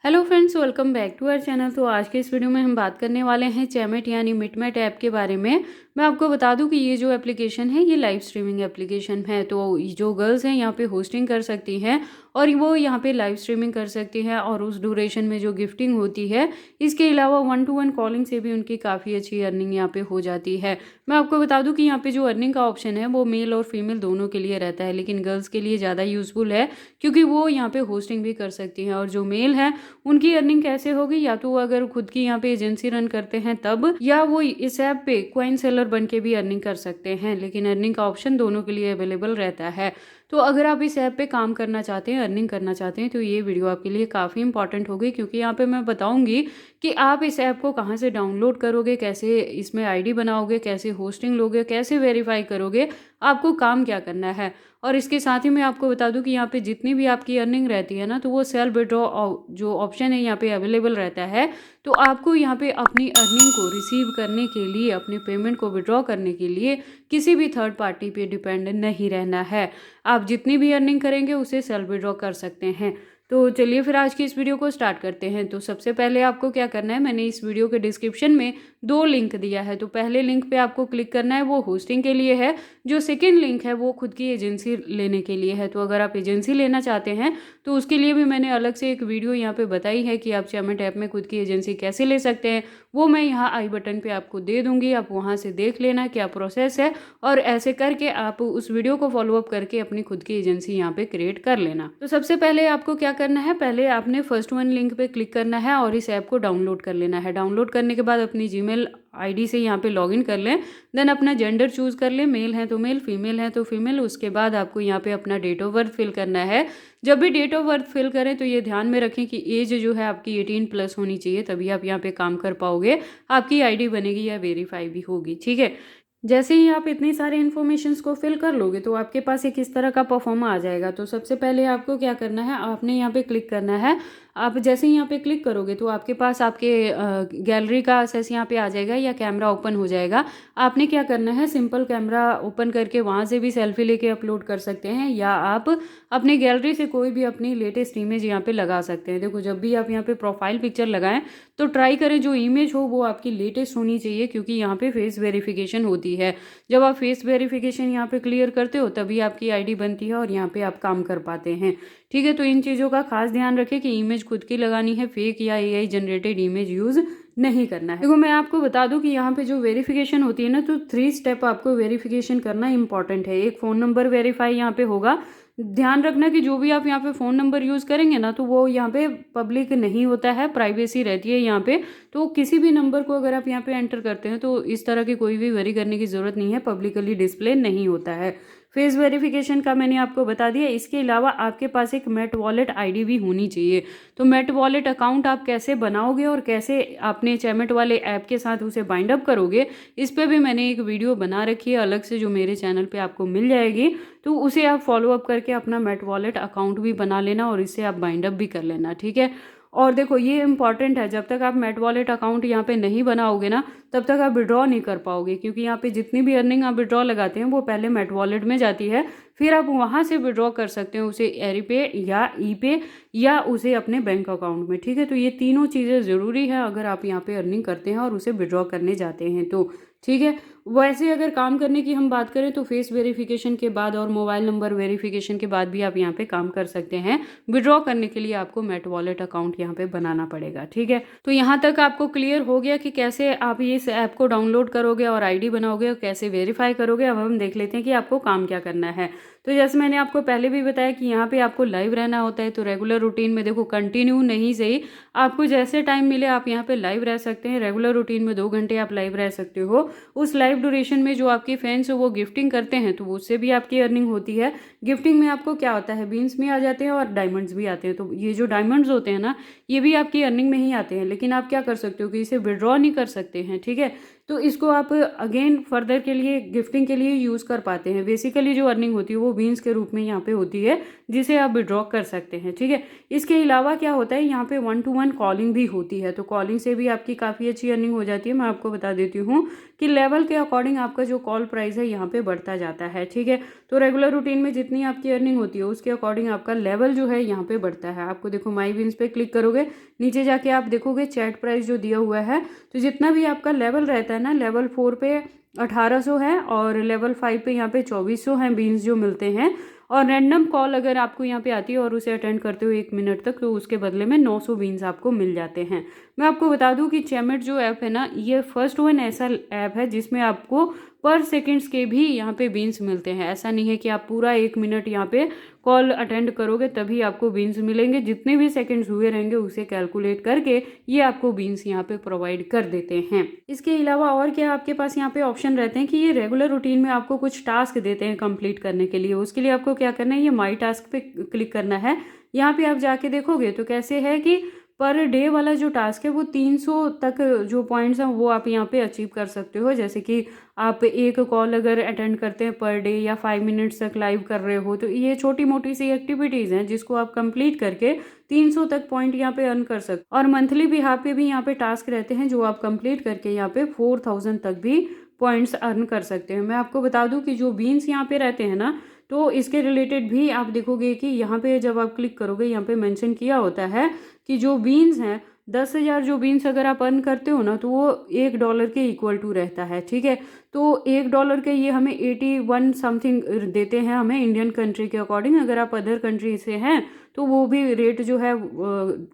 Hello friends, welcome back to our channel. तो आज के इस वीडियो में हम बात करने वाले हैं चैमेट यानी मिटमेट ऐप के बारे में। मैं आपको बता दूं कि ये जो एप्लीकेशन है ये लाइव स्ट्रीमिंग एप्लीकेशन है। तो जो गर्ल्स हैं यहाँ पे होस्टिंग कर सकती हैं और वो यहाँ पे लाइव स्ट्रीमिंग कर सकती हैं और उस ड्यूरेशन में जो गिफ्टिंग होती है, इसके अलावा 1-to-1 कॉलिंग से भी उनकी काफ़ी अच्छी अर्निंग यहाँ पे हो जाती है। मैं आपको बता दूं कि यहाँ पे जो अर्निंग का ऑप्शन है वो मेल और फीमेल दोनों के लिए रहता है, लेकिन गर्ल्स के लिए ज़्यादा यूजफुल है क्योंकि वो यहाँ पे होस्टिंग भी कर सकती हैं। और जो मेल है उनकी अर्निंग कैसे होगी, या तो वो अगर खुद की यहाँ पे एजेंसी रन करते हैं तब, या वो इस ऐप पे कॉइन सेलर बन के भी अर्निंग कर सकते हैं, लेकिन अर्निंग का ऑप्शन दोनों के लिए अवेलेबल रहता है। तो अगर आप इस ऐप पे काम करना चाहते हैं, अर्निंग करना चाहते हैं, तो ये वीडियो आपके लिए काफ़ी इंपॉर्टेंट होगी, क्योंकि यहाँ पे मैं बताऊंगी कि आप इस ऐप को कहाँ से डाउनलोड करोगे, कैसे इसमें आईडी बनाओगे, कैसे होस्टिंग लोगे, कैसे वेरीफाई करोगे, आपको काम क्या करना है। और इसके साथ ही मैं आपको बता दूं कि यहाँ पे जितनी भी आपकी अर्निंग रहती है ना, तो वो सेल्फ विड्रॉ जो ऑप्शन है यहाँ पे अवेलेबल रहता है। तो आपको यहाँ पे अपनी अर्निंग को रिसीव करने के लिए, अपने पेमेंट को विड्रॉ करने के लिए किसी भी थर्ड पार्टी पे डिपेंड नहीं रहना है। आप जितनी भी अर्निंग करेंगे उसे सेल्फ विड्रॉ कर सकते हैं। तो चलिए फिर आज की इस वीडियो को स्टार्ट करते हैं। तो सबसे पहले आपको क्या करना है, मैंने इस वीडियो के डिस्क्रिप्शन में 2 लिंक दिया है। तो पहले लिंक पे आपको क्लिक करना है, वो होस्टिंग के लिए है। जो सेकंड लिंक है वो खुद की एजेंसी लेने के लिए है। तो अगर आप एजेंसी लेना चाहते हैं तो उसके लिए भी मैंने अलग से एक वीडियो यहाँ पे बताई है कि आप चैमेट ऐप में खुद की एजेंसी कैसे ले सकते हैं। वो मैं यहाँ आई बटन पे आपको दे दूंगी, आप वहाँ से देख लेना क्या प्रोसेस है, और ऐसे करके आप उस वीडियो को फॉलोअप करके अपनी खुद की एजेंसी यहाँ पे क्रिएट कर लेना। तो सबसे पहले आपको क्या करना है, पहले आपने फर्स्ट वन लिंक पे क्लिक करना है और इस ऐप को डाउनलोड कर लेना है। डाउनलोड करने के बाद अपनी जीमेल आईडी से यहाँ पे लॉगिन कर लें। देन अपना जेंडर चूज कर लें, मेल है तो मेल, फीमेल है तो फीमेल। उसके बाद आपको यहाँ पे अपना डेट ऑफ बर्थ फिल करना है। जब भी डेट ऑफ बर्थ फिल करें तो ये ध्यान में रखें कि एज जो है आपकी 18+ होनी चाहिए, तभी आप यहाँ पे काम कर पाओगे, आपकी आईडी बनेगी या वेरीफाई भी होगी। ठीक है, जैसे ही आप इतनी सारे इन्फॉर्मेशंस को फिल कर लोगे तो आपके पास एक इस तरह का परफॉर्म आ जाएगा। तो सबसे पहले आपको क्या करना है, आपने यहाँ पे क्लिक करना है। आप जैसे ही यहाँ पे क्लिक करोगे तो आपके पास आपके गैलरी का एक्सेस यहाँ पे आ जाएगा या कैमरा ओपन हो जाएगा। आपने क्या करना है, सिंपल कैमरा ओपन करके वहाँ से भी सेल्फी लेके अपलोड कर सकते हैं, या आप अपने गैलरी से कोई भी अपनी लेटेस्ट इमेज यहाँ पे लगा सकते हैं। देखो, जब भी आप यहाँ पे प्रोफाइल पिक्चर लगाएं तो ट्राई करें जो इमेज हो वो आपकी लेटेस्ट होनी चाहिए, क्योंकि यहाँ पे फेस वेरिफिकेशन होती है। जब आप फेस वेरिफिकेशन यहाँ पे क्लियर करते हो तभी आपकी आईडी बनती है और यहाँ पे आप काम कर पाते हैं। ठीक है, तो इन चीज़ों का खास ध्यान रखें कि इमेज खुद की लगानी है, फेक या एआई जनरेटेड इमेज यूज़ नहीं करना है। देखो, मैं आपको बता दूं कि यहाँ पे जो वेरिफिकेशन होती है ना, तो 3 स्टेप आपको वेरिफिकेशन करना इंपॉर्टेंट है। एक फ़ोन नंबर वेरीफाई यहाँ पे होगा। ध्यान रखना कि जो भी आप यहाँ पे फ़ोन नंबर यूज़ करेंगे ना, तो वो यहाँ पे पब्लिक नहीं होता है, प्राइवेसी रहती है यहाँ पे। तो किसी भी नंबर को अगर आप यहाँ पे एंटर करते हैं तो इस तरह की कोई भी वेरी करने की ज़रूरत नहीं है, पब्लिकली डिस्प्ले नहीं होता है। फेस वेरिफिकेशन का मैंने आपको बता दिया। इसके अलावा आपके पास एक मेट वॉलेट आईडी भी होनी चाहिए। तो मेट वॉलेट अकाउंट आप कैसे बनाओगे और कैसे अपने चैमेट वाले ऐप के साथ उसे बाइंड अप करोगे, इस पर भी मैंने एक वीडियो बना रखी है अलग से, जो मेरे चैनल पे आपको मिल जाएगी। तो उसे आप फॉलो अप करके अपना मेट वॉलेट अकाउंट भी बना लेना और इससे आप बाइंड अप भी कर लेना। ठीक है, और देखो ये इंपॉर्टेंट है, जब तक आप मेट वॉलेट अकाउंट यहाँ पे नहीं बनाओगे ना, तब तक आप विड्रॉ नहीं कर पाओगे, क्योंकि यहाँ पे जितनी भी अर्निंग आप विड्रॉ लगाते हैं वो पहले मेट वॉलेट में जाती है, फिर आप वहाँ से विड्रॉ कर सकते हैं उसे एरी पे या ई पे या उसे अपने बैंक अकाउंट में। ठीक है, तो ये तीनों चीज़ें ज़रूरी है अगर आप यहाँ पे अर्निंग करते हैं और उसे विड्रॉ करने जाते हैं तो। ठीक है, वैसे अगर काम करने की हम बात करें तो फेस वेरिफिकेशन के बाद और मोबाइल नंबर वेरिफिकेशन के बाद भी आप यहाँ पे काम कर सकते हैं। विड्रॉ करने के लिए आपको मेट वॉलेट अकाउंट यहाँ पे बनाना पड़ेगा। ठीक है, तो यहाँ तक आपको क्लियर हो गया कि कैसे आप इस ऐप को डाउनलोड करोगे और आईडी बनाओगे और कैसे वेरीफाई करोगे। अब हम देख लेते हैं कि आपको काम क्या करना है। तो जैसे मैंने आपको पहले भी बताया कि यहाँ पे आपको लाइव रहना होता है। तो रेगुलर रूटीन में देखो, कंटिन्यू नहीं सही, आपको जैसे टाइम मिले आप यहाँ पे लाइव रह सकते हैं। रेगुलर रूटीन में 2 घंटे आप लाइव रह सकते हो। उस लाइव ड्यूरेशन में जो आपके फैंस हो वो गिफ्टिंग करते हैं, तो उससे भी आपकी अर्निंग होती है। गिफ्टिंग में आपको क्या होता है, बीन्स में आ जाते हैं और डायमंड्स भी आते हैं। तो ये जो डायमंड्स होते हैं ना, ये भी आपकी अर्निंग में ही आते हैं, लेकिन आप क्या कर सकते हो कि इसे विड्रॉ नहीं कर सकते हैं। ठीक है, तो इसको आप अगेन फर्दर के लिए गिफ्टिंग के लिए यूज़ कर पाते हैं। बेसिकली जो अर्निंग होती है वो बीन्स के रूप में यहाँ पे होती है, जिसे आप विड्रॉ कर सकते हैं। ठीक है, इसके अलावा क्या होता है, यहाँ पे 1-to-1 कॉलिंग भी होती है। तो कॉलिंग से भी आपकी काफ़ी अच्छी अर्निंग हो जाती है। मैं आपको बता देती हूँ कि लेवल के अकॉर्डिंग आपका जो कॉल प्राइस है यहाँ पे बढ़ता जाता है। ठीक है, तो रेगुलर रूटीन में जितनी आपकी अर्निंग होती है उसके अकॉर्डिंग आपका लेवल जो है यहाँ पे बढ़ता है। आपको देखो माई विन्स पे क्लिक करोगे, नीचे जाके आप देखोगे चैट प्राइस जो दिया हुआ है, तो जितना भी आपका लेवल रहता है ना, लेवल 4 पे 1800 है और लेवल 5 पे यहाँ पे 2400 हैं बीन्स जो मिलते हैं। और रैंडम कॉल अगर आपको यहाँ पे आती है और उसे अटेंड करते हो 1 मिनट तक, तो उसके बदले में 900 बीन्स आपको मिल जाते हैं। मैं आपको बता दूं कि चैमेट जो ऐप है ना, ये फर्स्ट वन ऐसा ऐप है जिसमें आपको पर सेकंड्स के भी यहाँ पे बीन्स मिलते हैं। ऐसा नहीं है कि आप पूरा 1 मिनट यहाँ पे कॉल अटेंड करोगे तभी आपको बीन्स मिलेंगे। जितने भी सेकंड्स हुए रहेंगे उसे कैलकुलेट करके ये आपको बीन्स यहाँ पे प्रोवाइड कर देते हैं। इसके अलावा और क्या आपके पास यहाँ पे ऑप्शन रहते हैं कि ये रेगुलर रूटीन में आपको कुछ टास्क देते हैं कंप्लीट करने के लिए। उसके लिए आपको क्या करना है, ये माई टास्क पे क्लिक करना है। यहाँ पे आप जाके देखोगे तो कैसे है कि पर डे वाला जो टास्क है वो 300 तक जो पॉइंट्स हैं वो आप यहाँ पे अचीव कर सकते हो। जैसे कि आप एक कॉल अगर अटेंड करते हैं पर डे या 5 मिनट्स तक लाइव कर रहे हो, तो ये छोटी मोटी सी एक्टिविटीज़ हैं जिसको आप कंप्लीट करके 300 तक पॉइंट यहाँ पे अर्न कर सकते। और मंथली बिहाफ पे भी यहाँ पे टास्क रहते हैं जो आप कंप्लीट करके यहाँ पे 4000 तक भी पॉइंट्स अर्न कर सकते हैं। मैं आपको बता दूं कि जो बीन्स यहाँ पे रहते हैं ना, तो इसके रिलेटेड भी आप देखोगे कि यहाँ पे जब आप क्लिक करोगे यहाँ पे मेंशन किया होता है कि जो बीन्स हैं 10,000 जो बीन्स अगर आप अर्न करते हो ना, तो वो $1 के इक्वल टू रहता है। ठीक है, तो $1 के ये हमें 81 समथिंग देते हैं हमें इंडियन कंट्री के अकॉर्डिंग। अगर आप अदर कंट्री से हैं तो वो भी रेट जो है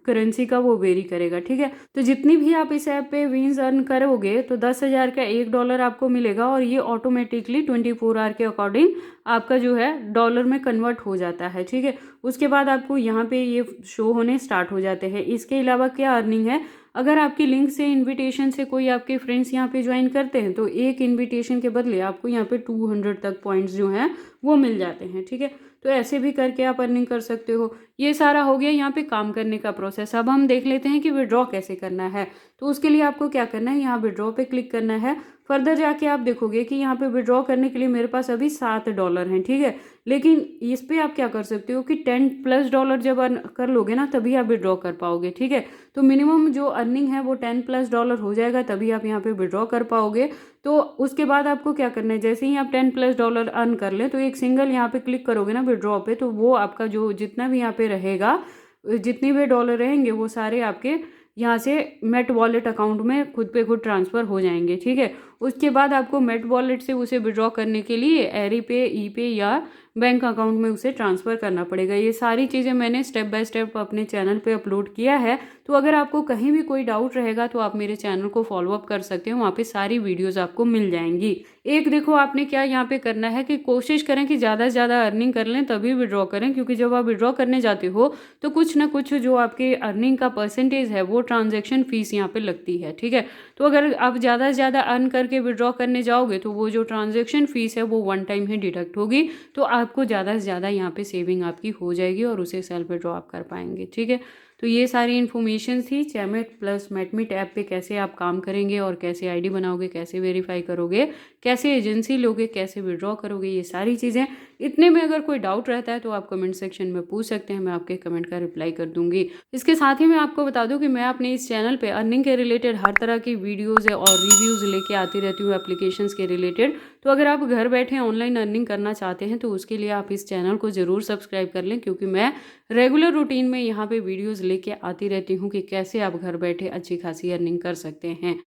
करेंसी का वो वेरी करेगा। ठीक है, तो जितनी भी आप इस ऐप पे विन्स अर्न करोगे तो 10,000 का $1 आपको मिलेगा और ये ऑटोमेटिकली 24 आवर के अकॉर्डिंग आपका जो है डॉलर में कन्वर्ट हो जाता है। ठीक है, उसके बाद आपको यहाँ पे ये शो होने स्टार्ट हो जाते हैं। इसके अलावा क्या अर्निंग है, अगर आपकी लिंक से इनविटेशन से कोई आपके फ्रेंड्स यहाँ पे ज्वाइन करते हैं तो एक इनविटेशन के बदले आपको यहाँ पे 200 तक पॉइंट्स जो हैं वो मिल जाते हैं। ठीक है, तो ऐसे भी करके आप अर्निंग कर सकते हो। ये सारा हो गया यहाँ पे काम करने का प्रोसेस। अब हम देख लेते हैं कि विड्रॉ कैसे करना है। तो उसके लिए आपको क्या करना है, यहाँ विड्रॉ पे क्लिक करना है। फर्दर जाके आप देखोगे कि यहाँ पे विड्रॉ करने के लिए मेरे पास अभी $7 हैं। ठीक है, लेकिन इस पे आप क्या कर सकते हो कि $10+ जब अर्न कर लोगे ना तभी आप विड्रॉ कर पाओगे। ठीक है, तो मिनिमम जो अर्निंग है वो $10+ हो जाएगा तभी आप यहाँ पे विड्रॉ कर पाओगे। तो उसके बाद आपको क्या करना है, जैसे ही आप $10+ अर्न कर लें तो एक सिंगल यहाँ पे क्लिक करोगे ना विड्रॉ पे, तो वो आपका जो जितना भी यहाँ पे रहेगा, जितने भी डॉलर रहेंगे वो सारे आपके यहाँ से मेट वॉलेट अकाउंट में खुद पे खुद ट्रांसफ़र हो जाएंगे। ठीक है, उसके बाद आपको मेट वॉलेट से उसे विड्रॉ करने के लिए एरी पे, ई पे या बैंक अकाउंट में उसे ट्रांसफ़र करना पड़ेगा। ये सारी चीज़ें मैंने स्टेप बाय स्टेप अपने चैनल पे अपलोड किया है। तो अगर आपको कहीं भी कोई डाउट रहेगा तो आप मेरे चैनल को फॉलो अप कर सकते हो, वहाँ पे सारी वीडियोस आपको मिल जाएंगी। एक देखो आपने क्या यहाँ पे करना है कि कोशिश करें कि ज़्यादा से ज़्यादा अर्निंग कर लें तभी विड्रॉ करें, क्योंकि जब आप विड्रॉ करने जाते हो तो कुछ ना कुछ जो आपके अर्निंग का परसेंटेज है वो ट्रांजेक्शन फीस यहाँ पे लगती है। ठीक है, तो अगर आप ज़्यादा से ज़्यादा अर्न करके विड्रॉ करने जाओगे तो वो जो ट्रांजेक्शन फीस है वो 1 टाइम ही डिडक्ट होगी, तो आपको ज़्यादा से ज़्यादा यहाँ पे सेविंग आपकी हो जाएगी और उसे सेल्फ विड्रॉ आप कर पाएंगे। ठीक है, तो ये सारी इन्फॉर्मेशन थी चैमेट प्लस मेटमीट ऐप पे कैसे आप काम करेंगे और कैसे आईडी बनाओगे, कैसे वेरीफाई करोगे, कैसे एजेंसी लोगे, कैसे विड्रॉ करोगे, ये सारी चीज़ें। इतने में अगर कोई डाउट रहता है तो आप कमेंट सेक्शन में पूछ सकते हैं, मैं आपके कमेंट का रिप्लाई कर दूंगी। इसके साथ ही मैं आपको बता दूं कि मैं अपने इस चैनल पे अर्निंग के रिलेटेड हर तरह की वीडियोज़ और रिव्यूज़ लेके आती रहती हूँ एप्लीकेशंस के रिलेटेड। तो अगर आप घर बैठे ऑनलाइन अर्निंग करना चाहते हैं तो उसके लिए आप इस चैनल को ज़रूर सब्सक्राइब कर लें, क्योंकि मैं रेगुलर रूटीन में यहाँ पे वीडियोज़ लेके आती रहती हूँ कि कैसे आप घर बैठे अच्छी खासी अर्निंग कर सकते हैं।